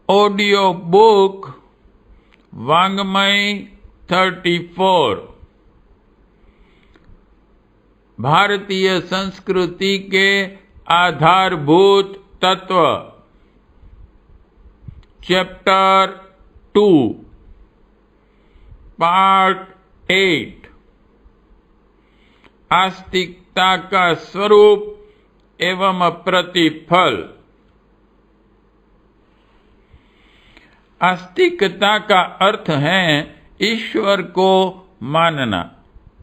Audio book वाङ्मय 34 भारतीय संस्कृति के आधारभूत तत्व चैप्टर 2 पार्ट 8 आस्तिकता का स्वरूप एवं प्रतिफल। आस्तिकता का अर्थ है ईश्वर को मानना।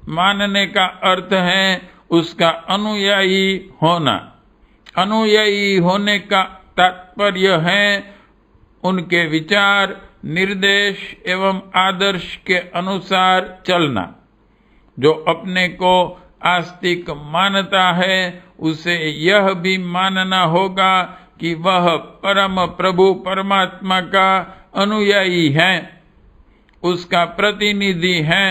मानने का अर्थ है उसका अनुयायी होना। अनुयायी होने का तात्पर्य है उनके विचार, निर्देश एवं आदर्श के अनुसार चलना। जो अपने को आस्तिक मानता है उसे यह भी मानना होगा कि वह परम प्रभु परमात्मा का अनुयायी है, उसका प्रतिनिधि है,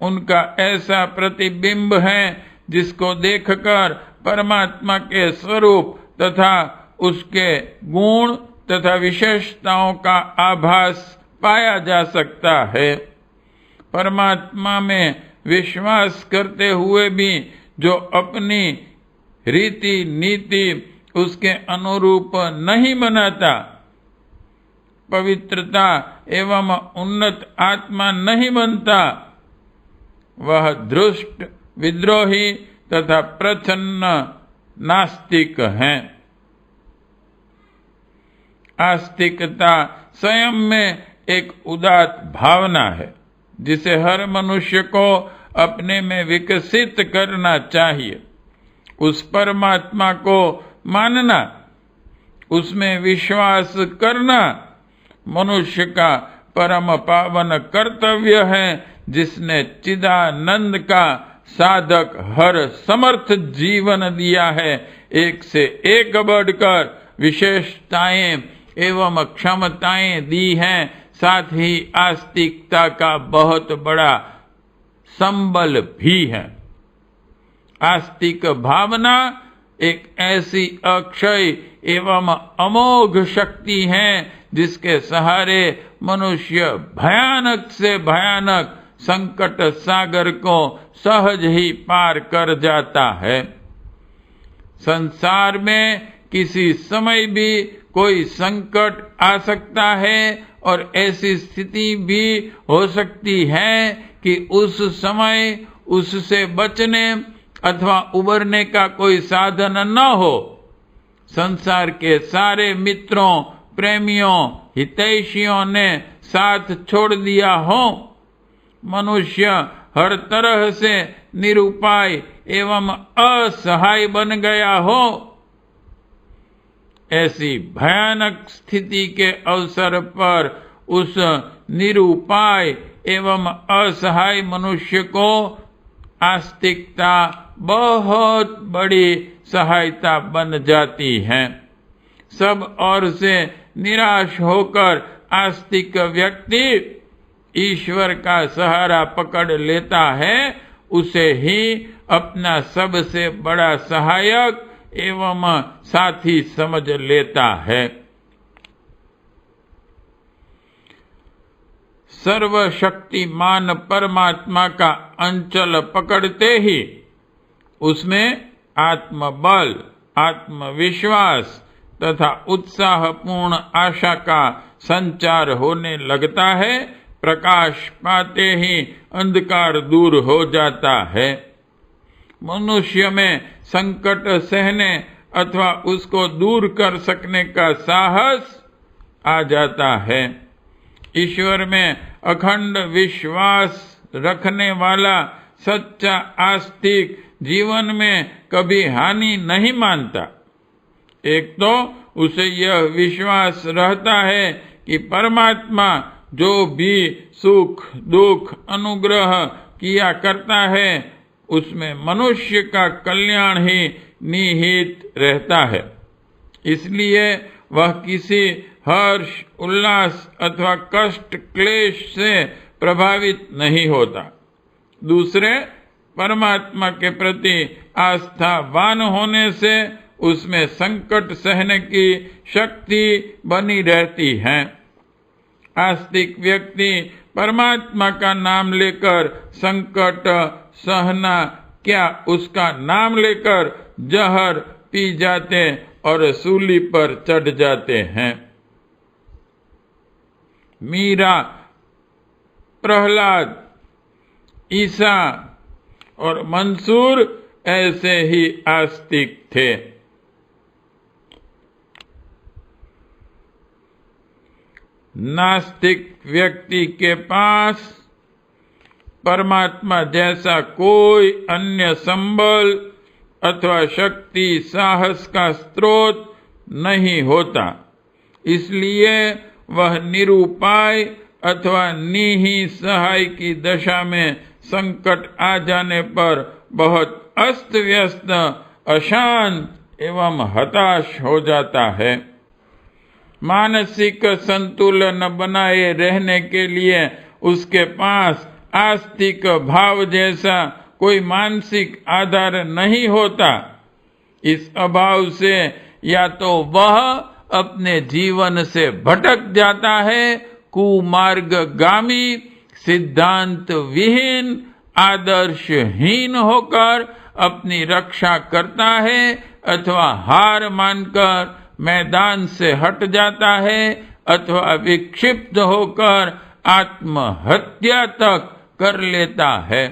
उनका ऐसा प्रतिबिंब है जिसको देखकर परमात्मा के स्वरूप तथा उसके गुण तथा विशेषताओं का आभास पाया जा सकता है। परमात्मा में विश्वास करते हुए भी जो अपनी रीति नीति उसके अनुरूप नहीं बनाता, पवित्रता एवं उन्नत आत्मा नहीं बनता, वह दुष्ट, विद्रोही तथा प्रच्छन्न नास्तिक है। आस्तिकता स्वयं में एक उदात्त भावना है जिसे हर मनुष्य को अपने में विकसित करना चाहिए। उस परमात्मा को मानना, उसमें विश्वास करना मनुष्य का परम पावन कर्तव्य है, जिसने चिदानंद का साधक हर समर्थ जीवन दिया है। एक से एक बढ़कर विशेषताएं एवं क्षमताएं दी हैं। साथ ही आस्तिकता का बहुत बड़ा संबल भी है। आस्तिक भावना एक ऐसी अक्षय एवं अमोघ शक्ति है जिसके सहारे मनुष्य भयानक से भयानक संकट सागर को सहज ही पार कर जाता है। संसार में किसी समय भी कोई संकट आ सकता है और ऐसी स्थिति भी हो सकती है कि उस समय उससे बचने अथवा उबरने का कोई साधन न हो। संसार के सारे मित्रों, प्रेमियों, हितैषियों ने साथ छोड़ दिया हो। मनुष्य हर तरह से निरुपाय एवं असहाय बन गया हो। ऐसी भयानक स्थिति के अवसर पर उस निरुपाय एवं असहाय मनुष्य को आस्तिकता बहुत बड़ी सहायता बन जाती है। सब ओर से निराश होकर आस्तिक व्यक्ति ईश्वर का सहारा पकड़ लेता है, उसे ही अपना सबसे बड़ा सहायक एवं साथी समझ लेता है। सर्वशक्तिमान परमात्मा का अंचल पकड़ते ही उसमें आत्मबल, आत्मविश्वास तथा उत्साहपूर्ण आशा का संचार होने लगता है। प्रकाश पाते ही अंधकार दूर हो जाता है। मनुष्य में संकट सहने अथवा उसको दूर कर सकने का साहस आ जाता है। ईश्वर में अखंड विश्वास रखने वाला सच्चा आस्तिक जीवन में कभी हानि नहीं मानता। एक तो उसे यह विश्वास रहता है कि परमात्मा जो भी सुख दुख अनुग्रह किया करता है उसमें मनुष्य का कल्याण ही निहित रहता है। इसलिए वह किसी हर्ष, उल्लास अथवा कष्ट, क्लेश से प्रभावित नहीं होता। दूसरे, परमात्मा के प्रति आस्थावान होने से उसमें संकट सहने की शक्ति बनी रहती है। आस्तिक व्यक्ति परमात्मा का नाम लेकर संकट सहना क्या, उसका नाम लेकर जहर पी जाते और सूली पर चढ़ जाते हैं। मीरा, प्रहलाद, ईसा और मंसूर ऐसे ही आस्तिक थे। नास्तिक व्यक्ति के पास परमात्मा जैसा कोई अन्य संबल अथवा शक्ति साहस का स्रोत नहीं होता, इसलिए वह निरुपाय अथवा निसहाय की दशा में संकट आ जाने पर बहुत अस्त व्यस्त, अशांत एवं हताश हो जाता है। मानसिक संतुलन बनाए रहने के लिए उसके पास आस्तिक भाव जैसा कोई मानसिक आधार नहीं होता। इस अभाव से या तो वह अपने जीवन से भटक जाता है, कुमार्गगामी, सिद्धांत विहीन, आदर्शहीन होकर अपनी रक्षा करता है, अथवा हार मानकर मैदान से हट जाता है, अथवा विक्षिप्त होकर आत्महत्या तक कर लेता है।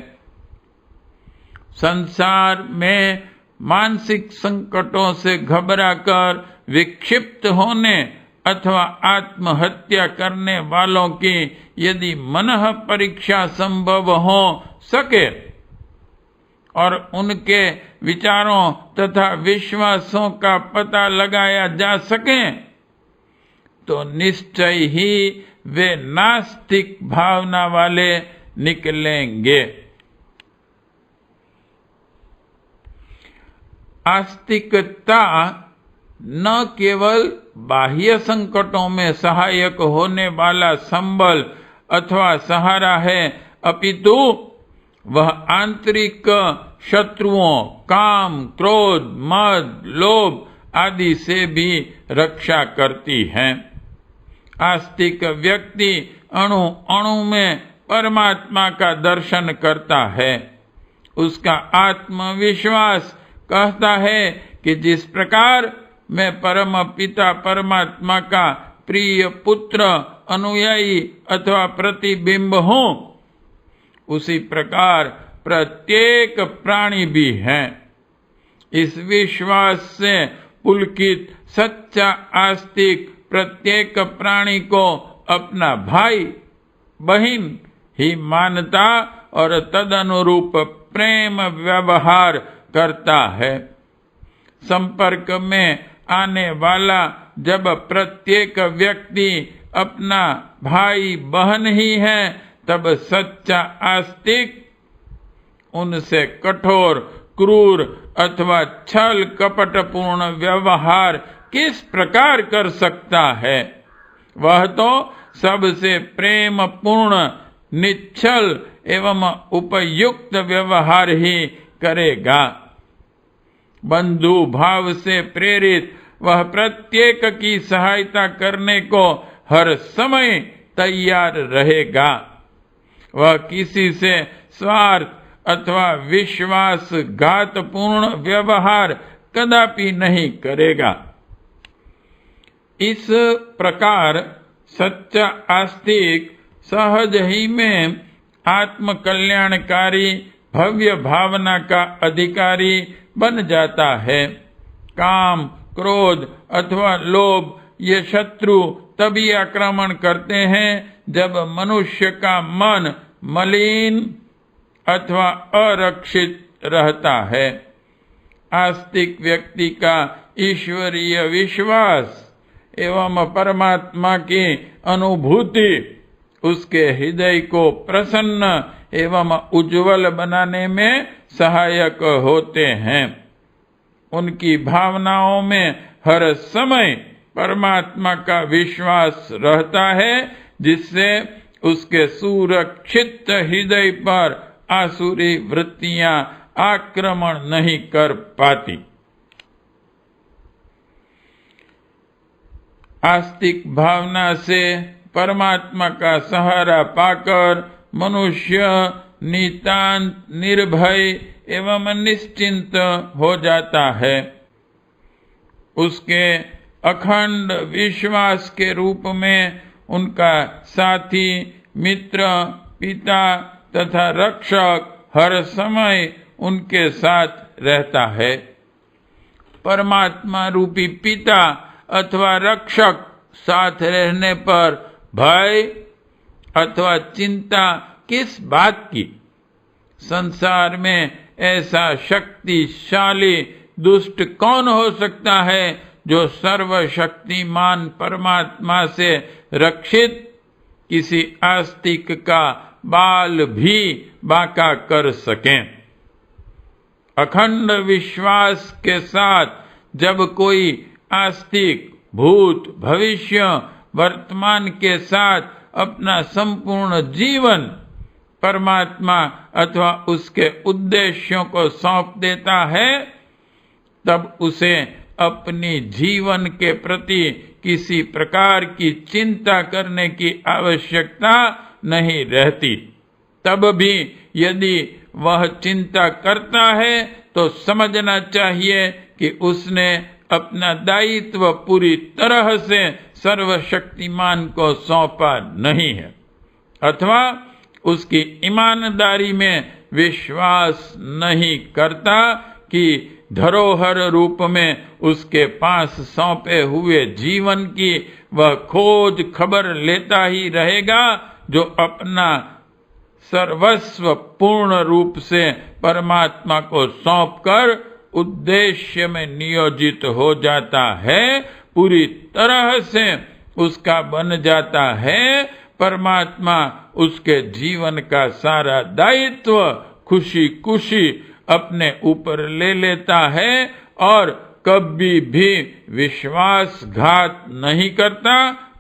संसार में मानसिक संकटों से घबराकर विक्षिप्त होने अथवा आत्महत्या करने वालों की यदि मनः परीक्षा संभव हो सके और उनके विचारों तथा विश्वासों का पता लगाया जा सके, तो निश्चय ही वे नास्तिक भावना वाले निकलेंगे। आस्तिकता न केवल बाह्य संकटों में सहायक होने वाला संबल अथवा सहारा है, अपितु वह आंतरिक शत्रुओं काम, क्रोध, मद, लोभ आदि से भी रक्षा करती है। आस्तिक व्यक्ति अणु अणु में परमात्मा का दर्शन करता है। उसका आत्मविश्वास कहता है कि जिस प्रकार मैं परम पिता परमात्मा का प्रिय पुत्र, अनुयायी अथवा प्रतिबिंब हूँ, उसी प्रकार प्रत्येक प्राणी भी है। इस विश्वास से पुलकित सच्चा आस्तिक प्रत्येक प्राणी को अपना भाई बहन ही मानता और तदनुरूप प्रेम व्यवहार करता है। संपर्क में आने वाला जब प्रत्येक व्यक्ति अपना भाई बहन ही है, तब सच्चा आस्तिक उनसे कठोर, क्रूर अथवा छल कपटपूर्ण व्यवहार किस प्रकार कर सकता है। वह तो सबसे प्रेम पूर्ण, निश्चल एवं उपयुक्त व्यवहार ही करेगा। बंधु भाव से प्रेरित वह प्रत्येक की सहायता करने को हर समय तैयार रहेगा। वह किसी से स्वार्थ अथवा विश्वासघातपूर्ण व्यवहार कदापि नहीं करेगा। इस प्रकार सच्चा आस्तिक सहज ही में आत्म कल्याणकारी भव्य भावना का अधिकारी बन जाता है। काम, क्रोध अथवा लोभ ये शत्रु तभी आक्रमण करते हैं जब मनुष्य का मन मलिन अथवा अरक्षित रहता है। आस्तिक व्यक्ति का ईश्वरीय विश्वास एवं परमात्मा की अनुभूति उसके हृदय को प्रसन्न एवं उज्जवल बनाने में सहायक होते हैं। उनकी भावनाओं में हर समय परमात्मा का विश्वास रहता है, जिससे उसके सुरक्षित हृदय पर आसुरी वृत्तियां आक्रमण नहीं कर पाती। आस्तिक भावना से परमात्मा का सहारा पाकर मनुष्य नितांत निर्भय एवं निश्चिंत हो जाता है। उसके अखंड विश्वास के रूप में उनका साथी, मित्र, पिता तथा रक्षक हर समय उनके साथ रहता है। परमात्मा रूपी पिता अथवा रक्षक साथ रहने पर भय अथवा चिंता किस बात की? संसार में ऐसा शक्तिशाली दुष्ट कौन हो सकता है जो सर्वशक्तिमान परमात्मा से रक्षित किसी आस्तिक का बाल भी बांका कर सके? अखंड विश्वास के साथ जब कोई आस्तिक भूत, भविष्य, वर्तमान के साथ अपना संपूर्ण जीवन परमात्मा अथवा उसके उद्देश्यों को सौंप देता है, तब उसे अपनी जीवन के प्रति किसी प्रकार की चिंता करने की आवश्यकता नहीं रहती। तब भी यदि वह चिंता करता है तो समझना चाहिए कि उसने अपना दायित्व पूरी तरह से सर्वशक्तिमान को सौंपा नहीं है, अथवा उसकी ईमानदारी में विश्वास नहीं करता कि धरोहर रूप में उसके पास सौंपे हुए जीवन की वह खोज खबर लेता ही रहेगा, जो अपना सर्वस्व पूर्ण रूप से परमात्मा को सौंपकर उद्देश्य में नियोजित हो जाता है, पूरी तरह से उसका बन जाता है। परमात्मा उसके जीवन का सारा दायित्व खुशी खुशी अपने ऊपर ले लेता है और कभी भी विश्वासघात नहीं करता।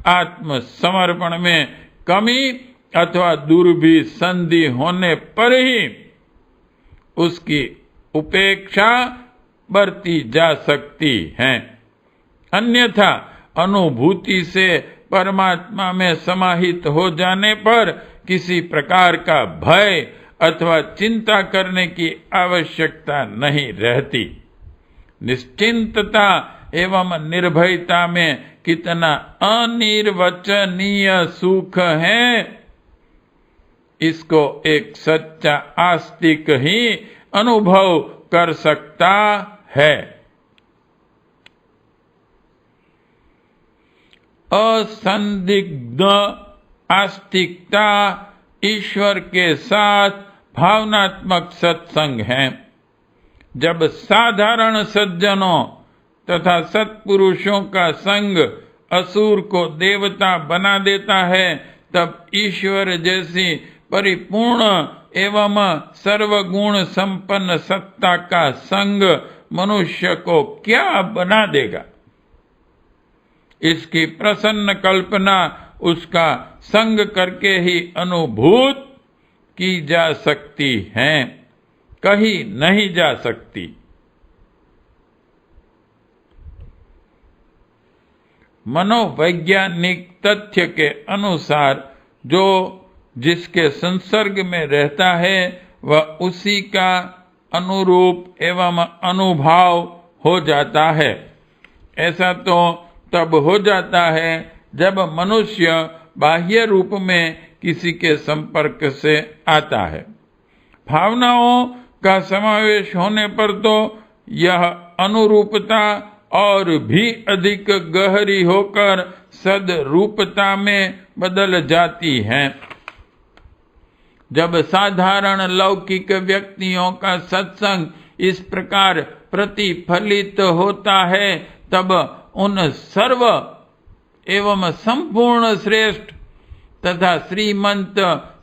आत्मसमर्पण में कमी अथवा दुर्भी संधि होने पर ही उसकी उपेक्षा बरती जा सकती है, अन्यथा अनुभूति से परमात्मा में समाहित हो जाने पर किसी प्रकार का भय अथवा चिंता करने की आवश्यकता नहीं रहती। निश्चिंतता एवं निर्भयता में कितना अनिर्वचनीय सुख है, इसको एक सच्चा आस्तिक ही अनुभव कर सकता है। असंदिग्ध आस्तिकता ईश्वर के साथ भावनात्मक सत्संग है। जब साधारण सज्जनों तथा सत्पुरुषों का संग असुर को देवता बना देता है, तब ईश्वर जैसी परिपूर्ण एवं सर्वगुण संपन्न सत्ता का संग मनुष्य को क्या बना देगा? इसकी प्रसन्न कल्पना उसका संग करके ही अनुभूत की जा सकती है, कही नहीं जा सकती। मनोवैज्ञानिक तथ्य के अनुसार जो जिसके संसर्ग में रहता है वह उसी का अनुरूप एवं अनुभाव हो जाता है। ऐसा तो तब हो जाता है जब मनुष्य बाह्य रूप में किसी के संपर्क से आता है। भावनाओं का समावेश होने पर तो यह अनुरूपता और भी अधिक गहरी होकर सदरूपता में बदल जाती है। जब साधारण लौकिक व्यक्तियों का सत्संग इस प्रकार प्रतिफलित होता है, तब उन सर्व एवं संपूर्ण श्रेष्ठ तथा श्रीमंत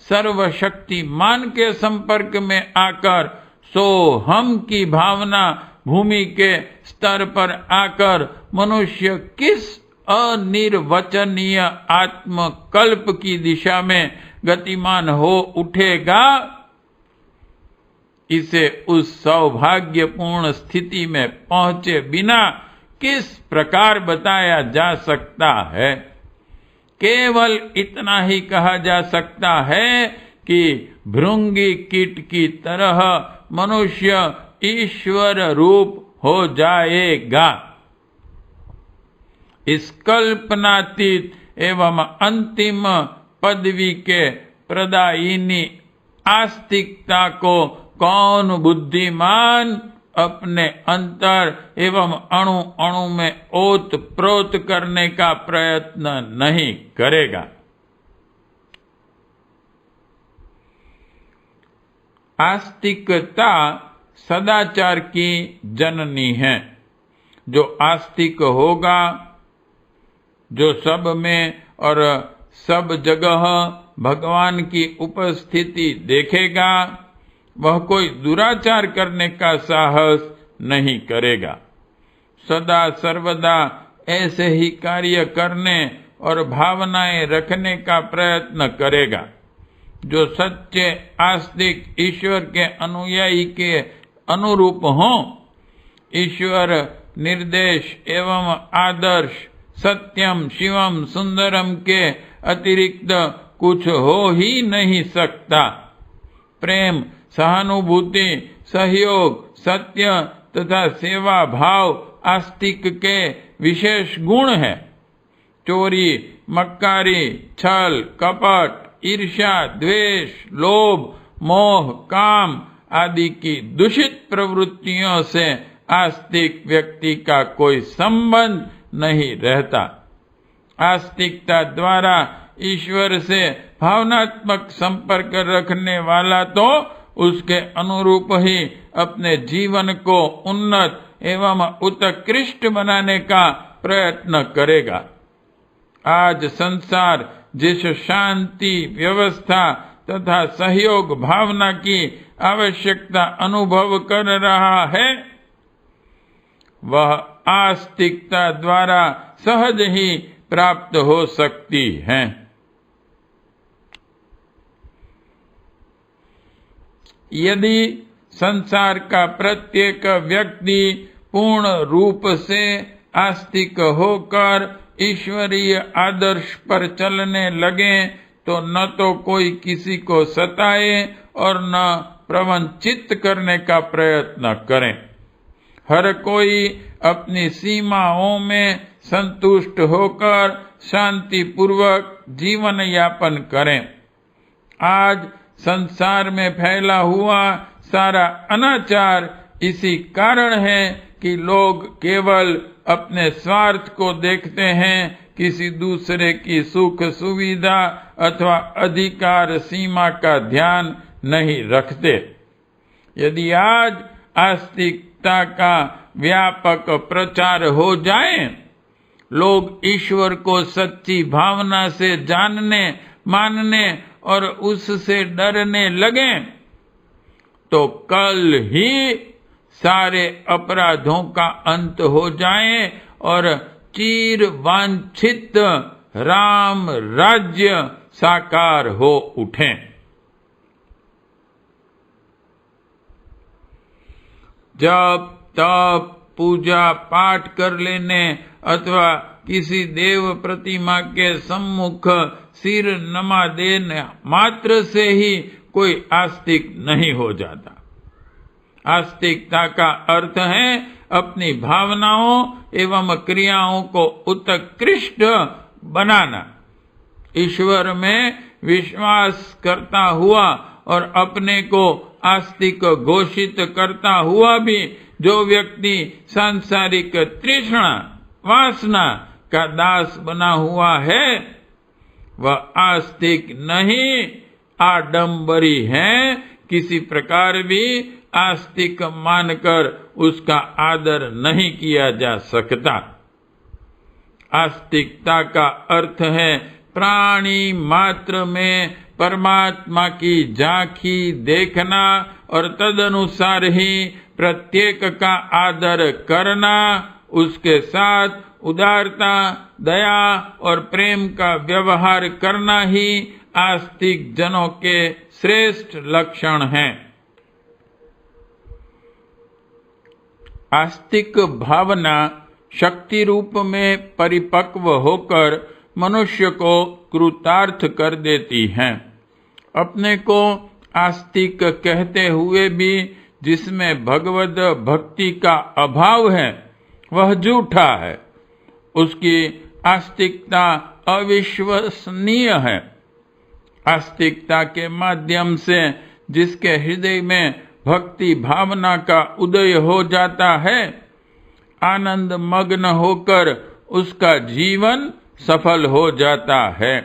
सर्वशक्तिमान के संपर्क में आकर सोहम की भावना भूमि के स्तर पर आकर मनुष्य किस अनिर्वचनीय आत्मकल्प की दिशा में गतिमान हो उठेगा, इसे उस सौभाग्यपूर्ण स्थिति में पहुंचे बिना किस प्रकार बताया जा सकता है? केवल इतना ही कहा जा सकता है कि भृंगी कीट की तरह मनुष्य ईश्वर रूप हो जाएगा। इस कल्पनातीत एवं अंतिम पदवी के प्रदायिनी आस्तिकता को कौन बुद्धिमान अपने अंतर एवं अणु अणु में ओत प्रोत करने का प्रयत्न नहीं करेगा। आस्तिकता सदाचार की जननी है। जो आस्तिक होगा, जो सब में और सब जगह भगवान की उपस्थिति देखेगा, वह कोई दुराचार करने का साहस नहीं करेगा। सदा सर्वदा ऐसे ही कार्य करने और भावनाएं रखने का प्रयत्न करेगा। जो सच्चे आस्तिक ईश्वर के अनुयायी के अनुरूप हों, ईश्वर निर्देश एवं आदर्श सत्यम शिवम सुंदरम के अतिरिक्त कुछ हो ही नहीं सकता। प्रेम, सहानुभूति, सहयोग, सत्य तथा सेवा भाव आस्तिक के विशेष गुण है। चोरी, मक्कारी, छल, कपट, ईर्ष्या, द्वेष, लोभ, मोह, काम आदि की दूषित प्रवृत्तियों से आस्तिक व्यक्ति का कोई संबंध नहीं रहता। आस्तिकता द्वारा ईश्वर से भावनात्मक संपर्क रखने वाला तो उसके अनुरूप ही अपने जीवन को उन्नत एवं उत्कृष्ट बनाने का प्रयत्न करेगा। आज संसार जिस शांति, व्यवस्था तथा सहयोग भावना की आवश्यकता अनुभव कर रहा है, वह आस्तिकता द्वारा सहज ही प्राप्त हो सकती है। यदि संसार का प्रत्येक व्यक्ति पूर्ण रूप से आस्तिक होकर ईश्वरीय आदर्श पर चलने लगे तो न तो कोई किसी को सताए और न प्रवंचित करने का प्रयत्न करे। हर कोई अपनी सीमाओं में संतुष्ट होकर शांति पूर्वक जीवन यापन करें। आज संसार में फैला हुआ सारा अनाचार इसी कारण है कि लोग केवल अपने स्वार्थ को देखते हैं, किसी दूसरे की सुख सुविधा अथवा अधिकार सीमा का ध्यान नहीं रखते। यदि आज आस्तिकता का व्यापक प्रचार हो जाए, लोग ईश्वर को सच्ची भावना से जानने, मानने और उससे डरने लगें, तो कल ही सारे अपराधों का अंत हो जाए और चिर वांछित राम राज्य साकार हो उठे। जब तब पूजा पाठ कर लेने अथवा किसी देव प्रतिमा के सम्मुख सिर नमा देने मात्र से ही कोई आस्तिक नहीं हो जाता। आस्तिकता का अर्थ है अपनी भावनाओं एवं क्रियाओं को उत्कृष्ट बनाना। ईश्वर में विश्वास करता हुआ और अपने को आस्तिक घोषित करता हुआ भी जो व्यक्ति सांसारिक तृष्णा, वासना का दास बना हुआ है, वह आस्तिक नहीं, आडंबरी है। किसी प्रकार भी आस्तिक मानकर उसका आदर नहीं किया जा सकता। आस्तिकता का अर्थ है प्राणी मात्र में परमात्मा की झांकी देखना और तदनुसार ही प्रत्येक का आदर करना, उसके साथ उदारता, दया और प्रेम का व्यवहार करना ही आस्तिक जनों के श्रेष्ठ लक्षण हैं। आस्तिक भावना शक्ति रूप में परिपक्व होकर मनुष्य को कृतार्थ कर देती हैं। अपने को आस्तिक कहते हुए भी जिसमें भगवद भक्ति का अभाव है वह झूठा है। उसकी आस्तिकता अविश्वसनीय है। आस्तिकता के माध्यम से जिसके हृदय में भक्ति भावना का उदय हो जाता है, आनंद मग्न होकर उसका जीवन सफल हो जाता है।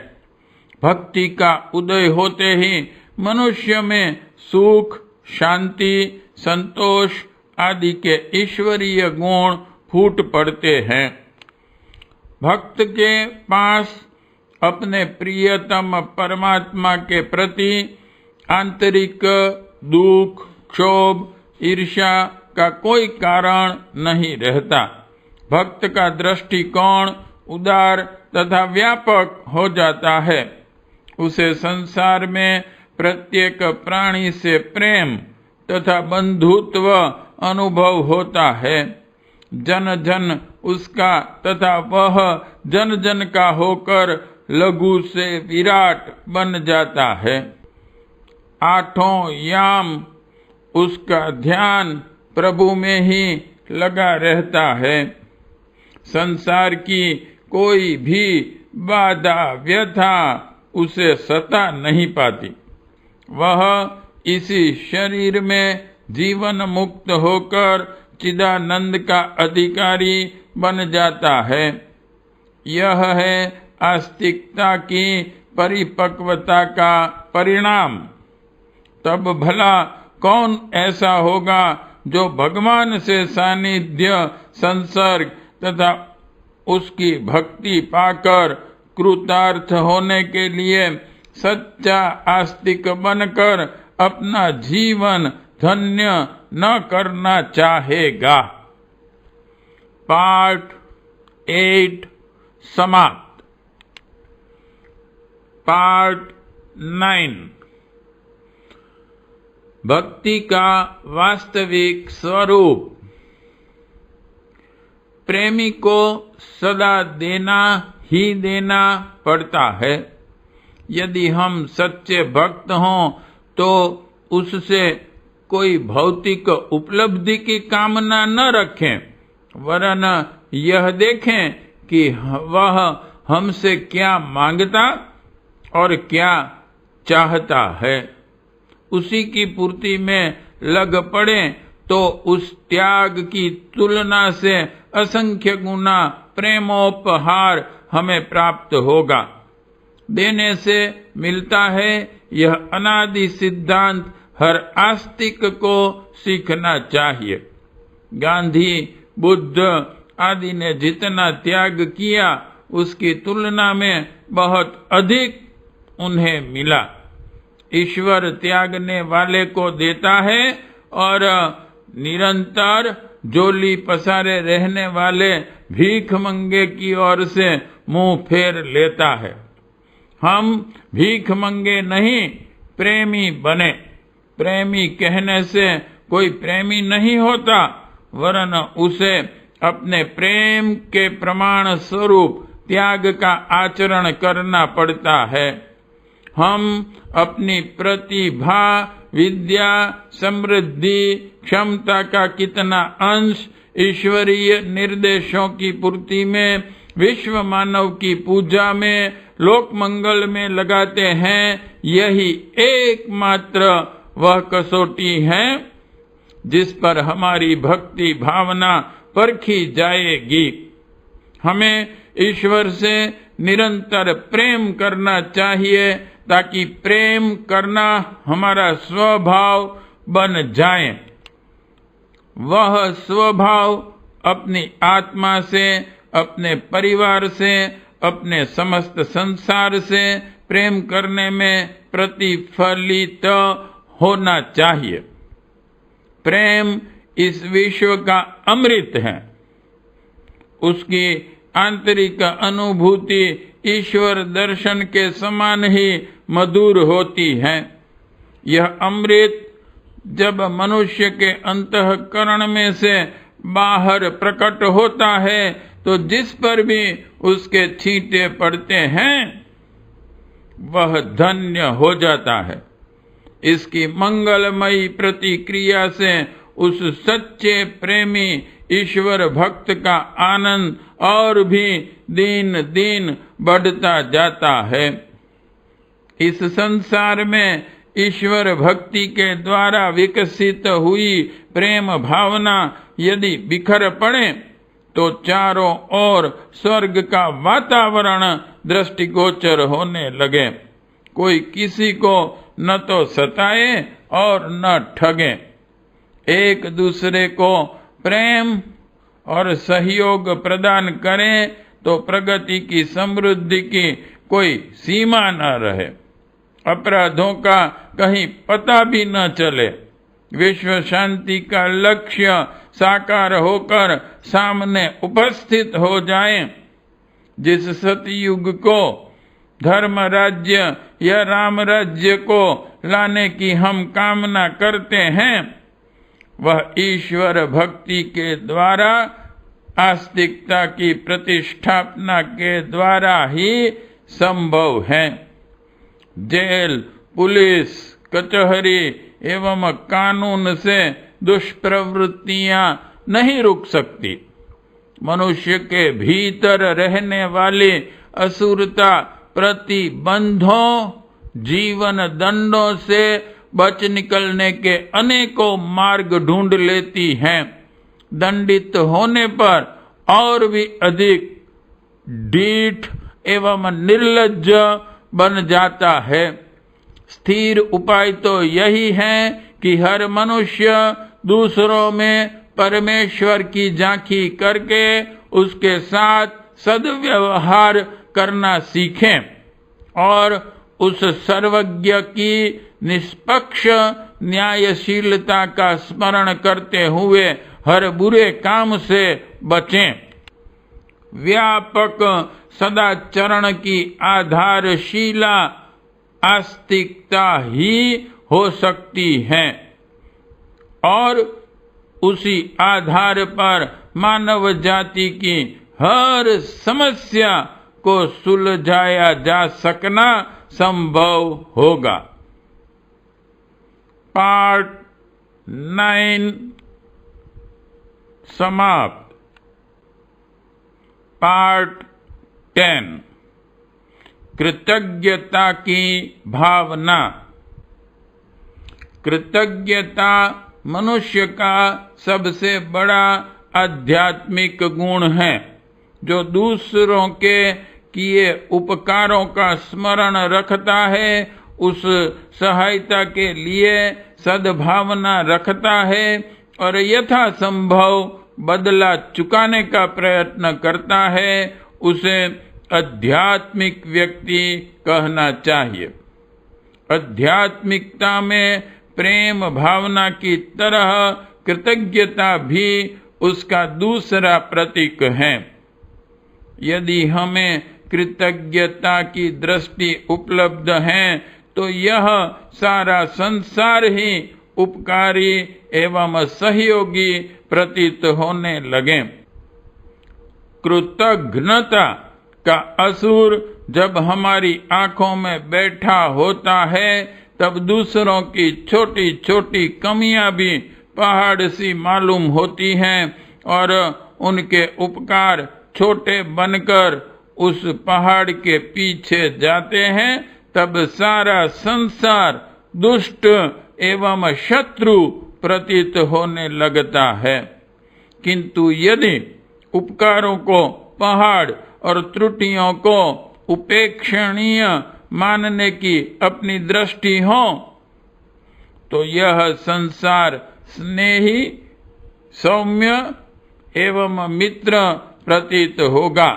भक्ति का उदय होते ही मनुष्य में सुख, शांति, संतोष आदि के ईश्वरीय गुण फूट पड़ते हैं। भक्त के पास अपने प्रियतम परमात्मा के प्रति आंतरिक दुख, क्षोभ, ईर्ष्या का कोई कारण नहीं रहता। भक्त का दृष्टिकोण उदार तथा व्यापक हो जाता है। उसे संसार में प्रत्येक प्राणी से प्रेम तथा बंधुत्व अनुभव होता है। जन जन उसका तथा वह जन जन का होकर लघु से विराट बन जाता है। आठों याम उसका ध्यान प्रभु में ही लगा रहता है। संसार की कोई भी बाधा व्यथा उसे सता नहीं पाती। वह इसी शरीर में जीवन मुक्त होकर चिदानंद का अधिकारी बन जाता है। यह है आस्तिकता की परिपक्वता का परिणाम। तब भला कौन ऐसा होगा जो भगवान से सानिध्य, संसर्ग तथा उसकी भक्ति पाकर कृतार्थ होने के लिए सच्चा आस्तिक बनकर अपना जीवन धन्य न करना चाहेगा। पार्ट 8 समाप्त। पार्ट 9 भक्ति का वास्तविक स्वरूप। प्रेमी को सदा देना ही देना पड़ता है। यदि हम सच्चे भक्त हों तो उससे कोई भौतिक उपलब्धि की कामना न रखें, वरन यह देखें कि वह हमसे क्या मांगता और क्या चाहता है। उसी की पूर्ति में लग पड़े तो उस त्याग की तुलना से असंख्य गुना प्रेमोपहार हमें प्राप्त होगा। देने से मिलता है, यह अनादि सिद्धांत हर आस्तिक को सीखना चाहिए। गांधी, बुद्ध आदि ने जितना त्याग किया उसकी तुलना में बहुत अधिक उन्हें मिला। ईश्वर त्यागने वाले को देता है और निरंतर झोली पसारे रहने वाले भीख मंगे की ओर से मुंह फेर लेता है। हम भीख मंगे नहीं, प्रेमी बने। प्रेमी कहने से कोई प्रेमी नहीं होता, वरन उसे अपने प्रेम के प्रमाण स्वरूप त्याग का आचरण करना पड़ता है। हम अपनी प्रतिभा, विद्या, समृद्धि, क्षमता का कितना अंश ईश्वरीय निर्देशों की पूर्ति में, विश्व मानव की पूजा में, लोक मंगल में लगाते हैं, यही एकमात्र वह कसौटी है जिस पर हमारी भक्ति भावना परखी जाएगी। हमें ईश्वर से निरंतर प्रेम करना चाहिए ताकि प्रेम करना हमारा स्वभाव बन जाए। वह स्वभाव अपनी आत्मा से, अपने परिवार से, अपने समस्त संसार से प्रेम करने में प्रतिफलित होना चाहिए। प्रेम इस विश्व का अमृत है। उसकी आंतरिक अनुभूति ईश्वर दर्शन के समान ही मधुर होती है। यह अमृत जब मनुष्य के अंतःकरण में से बाहर प्रकट होता है तो जिस पर भी उसके छींटे पड़ते हैं वह धन्य हो जाता है। इसकी मंगलमयी प्रतिक्रिया से उस सच्चे प्रेमी ईश्वर भक्त का आनंद और भी दिन दिन बढ़ता जाता है। इस संसार में ईश्वर भक्ति के द्वारा विकसित हुई प्रेम भावना यदि बिखर पड़े तो चारों ओर स्वर्ग का वातावरण दृष्टिगोचर होने लगे। कोई किसी को न तो सताए और न ठगे। एक दूसरे को प्रेम और सहयोग प्रदान करें तो प्रगति की समृद्धि की कोई सीमा न रहे। अपराधों का कहीं पता भी न चले। विश्व शांति का लक्ष्य साकार होकर सामने उपस्थित हो जाए। जिस सतयुग को धर्म राज्य या राम राज्य को लाने की हम कामना करते हैं वह ईश्वर भक्ति के द्वारा आस्तिकता की प्रतिष्ठापना के द्वारा ही संभव है। जेल, पुलिस, कचहरी एवं कानून से दुष्प्रवृत्तियां नहीं रुक सकती। मनुष्य के भीतर रहने वाली असुरता प्रतिबंधों, जीवन दंडों से बच निकलने के अनेकों मार्ग ढूंढ लेती हैं। दंडित होने पर और भी अधिक ढीठ एवं निर्लज्ज बन जाता है। स्थिर उपाय तो यही है कि हर मनुष्य दूसरों में परमेश्वर की झांकी करके उसके साथ सद्व्यवहार करना सीखें और उस सर्वज्ञ की निष्पक्ष न्यायशीलता का स्मरण करते हुए हर बुरे काम से बचें। व्यापक सदाचरण की आधारशिला आस्तिकता ही हो सकती है और उसी आधार पर मानव जाति की हर समस्या को सुलझाया जा सकना संभव होगा। पार्ट 9 समाप्त। पार्ट 10 कृतज्ञता की भावना। कृतज्ञता मनुष्य का सबसे बड़ा आध्यात्मिक गुण है, जो दूसरों के किए उपकारों का स्मरण रखता है, उस सहायता के लिए सद्भावना रखता है और यथासंभव बदला चुकाने का प्रयत्न करता है, उसे आध्यात्मिक व्यक्ति कहना चाहिए। आध्यात्मिकता में प्रेम भावना की तरह कृतज्ञता भी उसका दूसरा प्रतीक है। यदि हमें कृतज्ञता की दृष्टि उपलब्ध है तो यह सारा संसार ही उपकारी एवं सहयोगी प्रतीत होने लगे। कृतघ्नता का असुर जब हमारी आंखों में बैठा होता है तब दूसरों की छोटी छोटी कमियां भी पहाड़ सी मालूम होती हैं और उनके उपकार छोटे बनकर उस पहाड़ के पीछे जाते हैं। तब सारा संसार दुष्ट एवं शत्रु प्रतीत होने लगता है। किंतु यदि उपकारों को पहाड़ और त्रुटियों को उपेक्षणीय मानने की अपनी दृष्टि हो तो यह संसार स्नेही, सौम्य एवं मित्र प्रतीत होगा।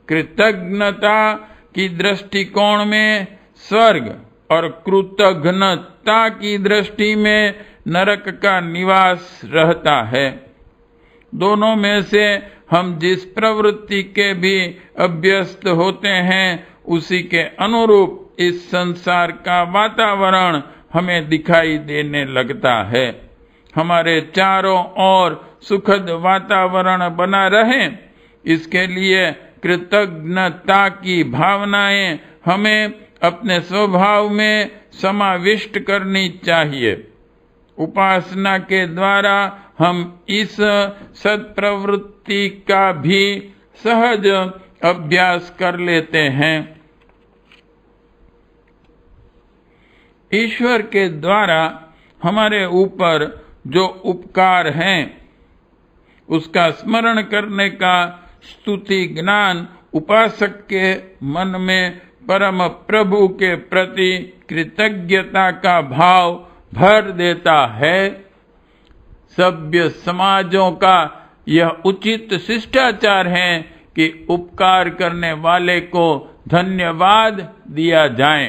कृतज्ञता की दृष्टिकोण में स्वर्ग और कृतघ्नता की दृष्टि में नरक का निवास रहता है। दोनों में से हम जिस प्रवृत्ति के भी अभ्यस्त होते हैं उसी के अनुरूप इस संसार का वातावरण हमें दिखाई देने लगता है। हमारे चारों ओर सुखद वातावरण बना रहे, इसके लिए कृतज्ञता की भावनाएं हमें अपने स्वभाव में समाविष्ट करनी चाहिए। उपासना के द्वारा हम इस सत्प्रवृत्ति का भी सहज अभ्यास कर लेते हैं। ईश्वर के द्वारा हमारे ऊपर जो उपकार हैं, उसका स्मरण करने का स्तुति ज्ञान उपासक के मन में परम प्रभु के प्रति कृतज्ञता का भाव भर देता है। सभ्य समाजों का यह उचित शिष्टाचार है कि उपकार करने वाले को धन्यवाद दिया जाए।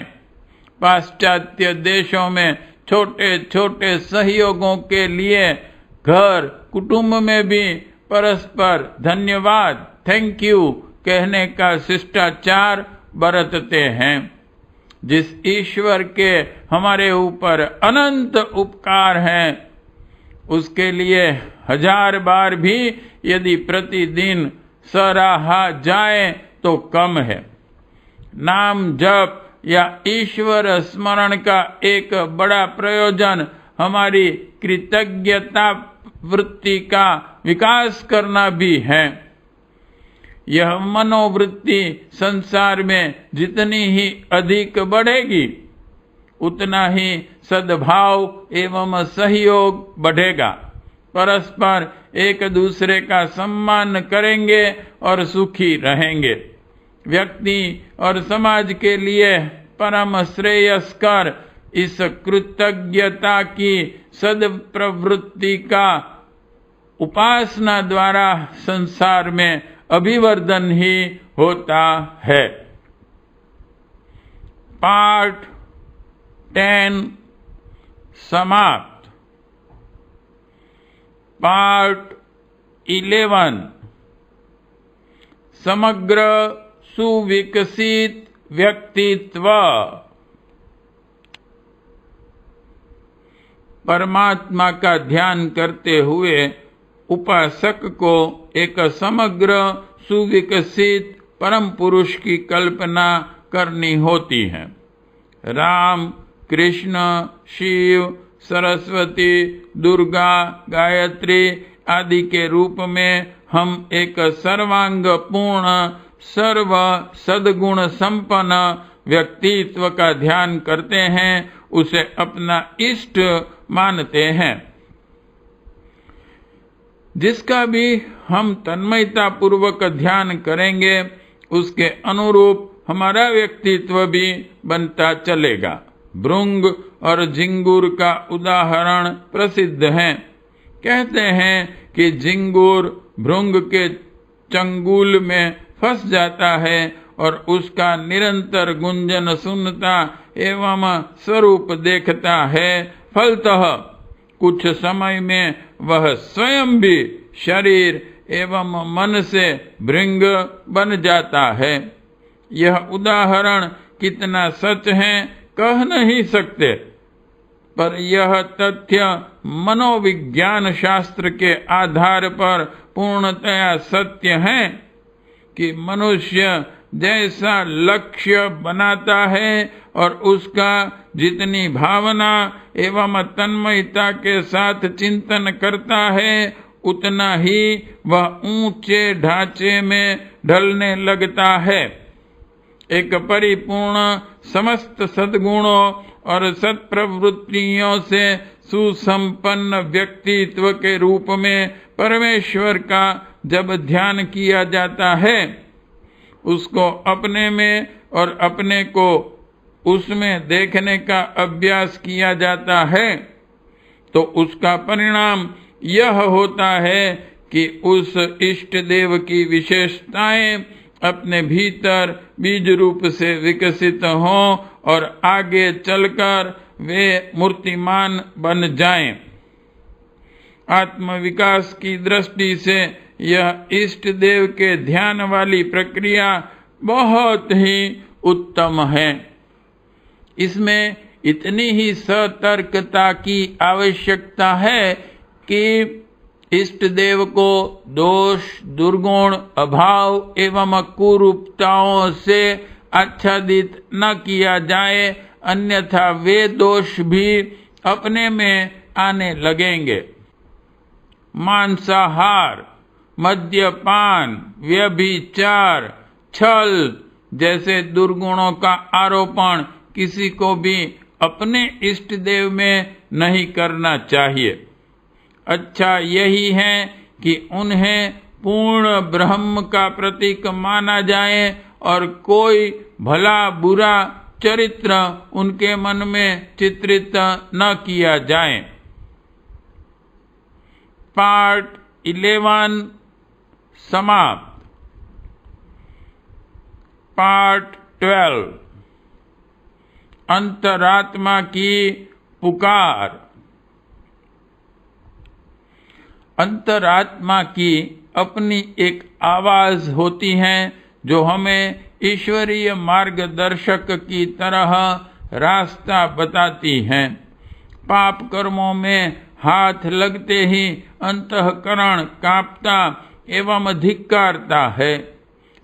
पाश्चात्य देशों में छोटे छोटे सहयोगों के लिए घर कुटुंब में भी परस्पर धन्यवाद, थैंक यू कहने का शिष्टाचार बरतते हैं। जिस ईश्वर के हमारे ऊपर अनंत उपकार हैं, उसके लिए 1000 बार भी यदि प्रतिदिन सराहा जाए तो कम है। नाम जप या ईश्वर स्मरण का एक बड़ा प्रयोजन हमारी कृतज्ञता वृत्ति का विकास करना भी है। यह मनोवृत्ति संसार में जितनी ही अधिक बढ़ेगी, उतना ही सद्भाव एवं सहयोग बढ़ेगा। परस्पर एक दूसरे का सम्मान करेंगे और सुखी रहेंगे। व्यक्ति और समाज के लिए परम श्रेयस्कर इस कृतज्ञता की सद्प्रवृत्ति का उपासना द्वारा संसार में अभिवर्धन ही होता है। पार्ट 10 समाप्त। पार्ट 11 समग्र सुविकसित व्यक्तित्व। परमात्मा का ध्यान करते हुए उपासक को एक समग्र सुविकसित परम पुरुष की कल्पना करनी होती है। राम, कृष्ण, शिव, सरस्वती, दुर्गा, गायत्री आदि के रूप में हम एक सर्वांग पूर्ण सर्व सद्गुण संपन्न व्यक्तित्व का ध्यान करते हैं, उसे अपना इष्ट मानते हैं। जिसका भी हम तन्मयता पूर्वक ध्यान करेंगे, उसके अनुरूप हमारा व्यक्तित्व भी बनता चलेगा। भृंग और झिंगुर का उदाहरण प्रसिद्ध है। कहते हैं कि झिंगुर भृंग के चंगुल में फंस जाता है और उसका निरंतर गुंजन सुनता एवं स्वरूप देखता है। फलतः कुछ समय में वह स्वयं भी शरीर एवं मन से भृंग बन जाता है। यह उदाहरण कितना सच है कह नहीं सकते, पर यह तथ्य मनोविज्ञान शास्त्र के आधार पर पूर्णतया सत्य है कि मनुष्य जैसा लक्ष्य बनाता है और उसका जितनी भावना एवं तन्मयता के साथ चिंतन करता है, उतना ही वह ऊंचे ढांचे में ढलने लगता है। एक परिपूर्ण समस्त सद्गुणों और सत्प्रवृत्तियों से सुसंपन्न व्यक्तित्व के रूप में परमेश्वर का जब ध्यान किया जाता है, उसको अपने में और अपने को उसमें देखने का अभ्यास किया जाता है, तो उसका परिणाम यह होता है कि उस इष्ट देव की विशेषताएं अपने भीतर बीज रूप से विकसित हों और आगे चलकर वे मूर्तिमान बन जाएं। आत्मविकास की दृष्टि से यह इष्ट देव के ध्यान वाली प्रक्रिया बहुत ही उत्तम है। इसमें इतनी ही सतर्कता की आवश्यकता है कि इष्ट देव को दोष, दुर्गुण, अभाव एवं कुरूपताओं से आच्छादित न किया जाए, अन्यथा वे दोष भी अपने में आने लगेंगे। मांसाहार, मद्यपान, व्यभिचार, छल जैसे दुर्गुणों का आरोपण किसी को भी अपने इष्ट देव में नहीं करना चाहिए। अच्छा यही है कि उन्हें पूर्ण ब्रह्म का प्रतीक माना जाए और कोई भला बुरा चरित्र उनके मन में चित्रित न किया जाए। पार्ट 11 समाप्त। पार्ट 12 अंतरात्मा की पुकार। अंतरात्मा की अपनी एक आवाज होती है जो हमें ईश्वरीय मार्गदर्शक की तरह रास्ता बताती है। पाप कर्मों में हाथ लगते ही अंतःकरण कांपता एवं धिक्कारता है।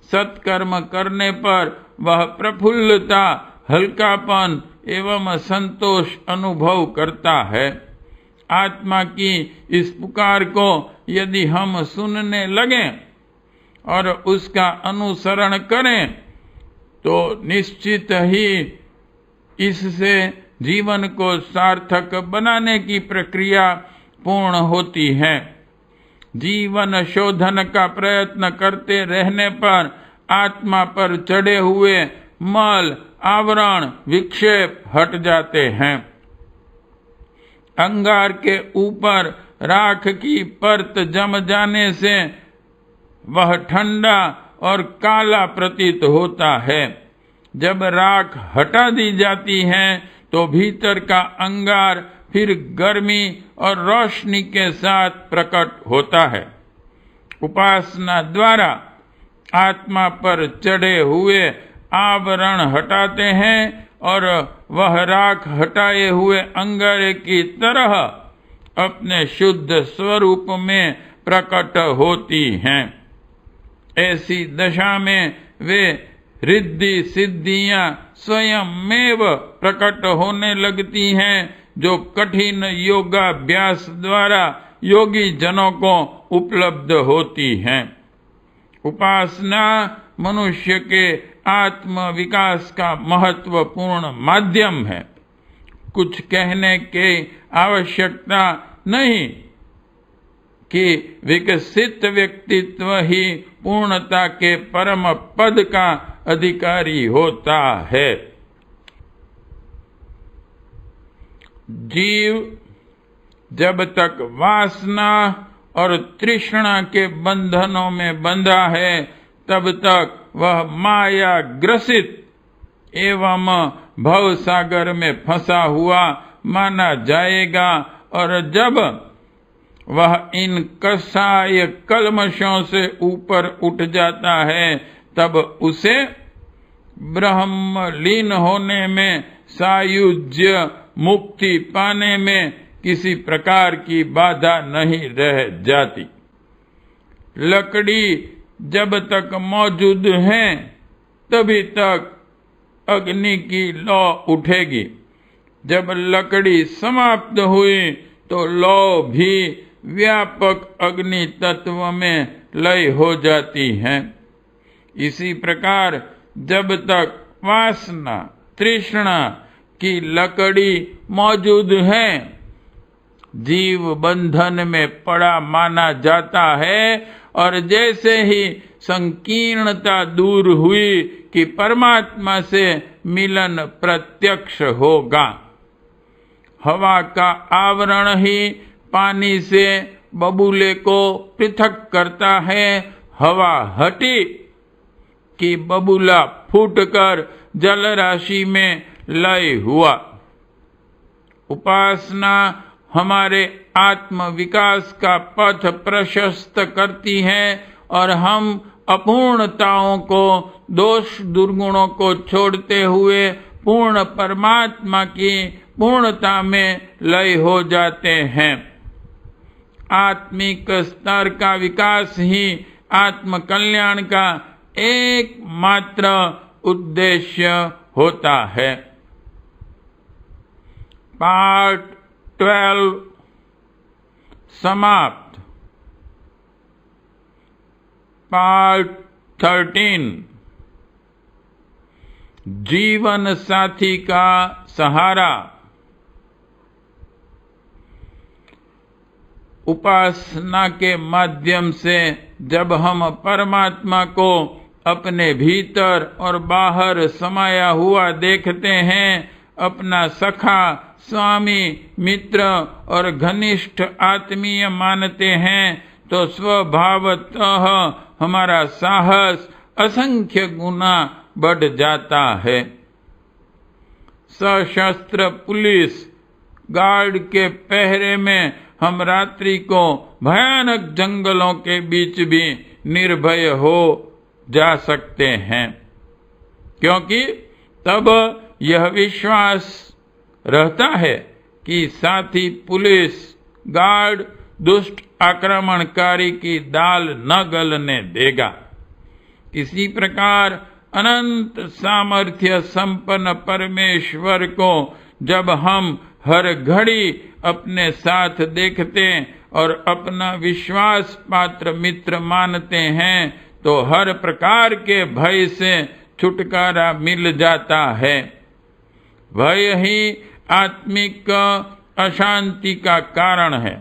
सत्कर्म करने पर वह प्रफुल्लता, हल्कापन एवं संतोष अनुभव करता है। आत्मा की इस पुकार को यदि हम सुनने लगें और उसका अनुसरण करें तो निश्चित ही इससे जीवन को सार्थक बनाने की प्रक्रिया पूर्ण होती है। जीवन शोधन का प्रयत्न करते रहने पर आत्मा पर चढ़े हुए मल, आवरण, विक्षेप हट जाते हैं। अंगार के ऊपर राख की परत जम जाने से वह ठंडा और काला प्रतीत होता है। जब राख हटा दी जाती है तो भीतर का अंगार फिर गर्मी और रोशनी के साथ प्रकट होता है। उपासना द्वारा आत्मा पर चढ़े हुए आवरण हटाते हैं और वह राख हटाए हुए अंगारे की तरह अपने शुद्ध स्वरूप में प्रकट होती हैं। ऐसी दशा में वे रिद्धि सिद्धियां स्वयमेव प्रकट होने लगती हैं जो कठिन योगाभ्यास द्वारा योगी जनों को उपलब्ध होती हैं। उपासना मनुष्य के आत्म विकास का महत्वपूर्ण माध्यम है। कुछ कहने की आवश्यकता नहीं कि विकसित व्यक्तित्व ही पूर्णता के परम पद का अधिकारी होता है। जीव जब तक वासना और तृष्णा के बंधनों में बंधा है तब तक वह माया ग्रसित एवं भव सागर में फंसा हुआ माना जाएगा और जब वह इन कसाय कल्मशों से ऊपर उठ जाता है तब उसे ब्रह्मलीन होने में, सायुज्य मुक्ति पाने में किसी प्रकार की बाधा नहीं रह जाती। लकड़ी जब तक मौजूद है तभी तक अग्नि की लौ उठेगी। जब लकड़ी समाप्त हुई तो लौ भी व्यापक अग्नि तत्व में लय हो जाती है। इसी प्रकार जब तक वासना तृष्णा की लकड़ी मौजूद है जीव बंधन में पड़ा माना जाता है और जैसे ही संकीर्णता दूर हुई कि परमात्मा से मिलन प्रत्यक्ष होगा। हवा का आवरण ही पानी से बबूले को पृथक करता है। हवा हटी कि बबूला फूटकर जल राशि में लय हुआ। उपासना हमारे आत्म विकास का पथ प्रशस्त करती है और हम अपूर्णताओं को, दोष दुर्गुणों को छोड़ते हुए पूर्ण परमात्मा की पूर्णता में लय हो जाते हैं। आत्मिक स्तर का विकास ही आत्म कल्याण का एकमात्र उद्देश्य होता है। पार्ट 12 समाप्त। पार्ट 13 जीवन साथी का सहारा। उपासना के माध्यम से जब हम परमात्मा को अपने भीतर और बाहर समाया हुआ देखते हैं, अपना सखा, स्वामी, मित्र और घनिष्ठ आत्मीय मानते हैं, तो स्वभावतः हमारा साहस असंख्य गुना बढ़ जाता है। सशस्त्र पुलिस गार्ड के पहरे में हम रात्रि को भयानक जंगलों के बीच भी निर्भय हो जा सकते हैं, क्योंकि तब यह विश्वास रहता है कि साथी पुलिस गार्ड दुष्ट आक्रमणकारी की दाल न गलने देगा। इसी प्रकार अनंत सामर्थ्य संपन्न परमेश्वर को जब हम हर घड़ी अपने साथ देखते और अपना विश्वास पात्र मित्र मानते हैं, तो हर प्रकार के भय से छुटकारा मिल जाता है। भय ही आत्मिक अशांति का कारण है।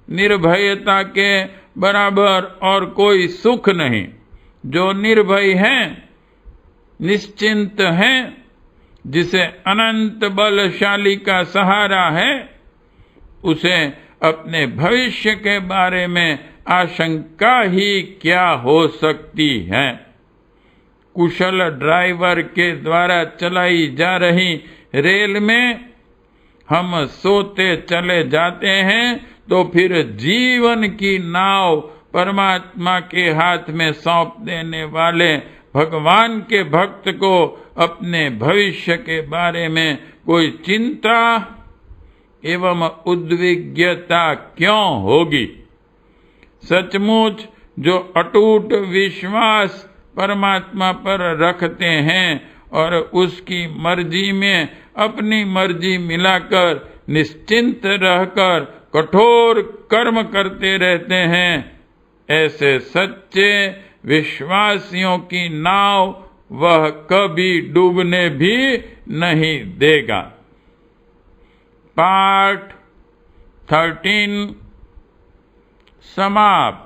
निर्भयता के बराबर और कोई सुख नहीं। जो निर्भय है, निश्चिंत है, जिसे अनंत बलशाली का सहारा है, उसे अपने भविष्य के बारे में आशंका ही क्या हो सकती है। कुशल ड्राइवर के द्वारा चलाई जा रही रेल में हम सोते चले जाते हैं, तो फिर जीवन की नाव परमात्मा के हाथ में सौंप देने वाले भगवान के भक्त को अपने भविष्य के बारे में कोई चिंता एवं उद्विग्नता क्यों होगी। सचमुच जो अटूट विश्वास परमात्मा पर रखते हैं और उसकी मर्जी में अपनी मर्जी मिलाकर निश्चिंत रहकर कठोर कर्म करते रहते हैं, ऐसे सच्चे विश्वासियों की नाव वह कभी डूबने भी नहीं देगा। पार्ट 13 समाप्त।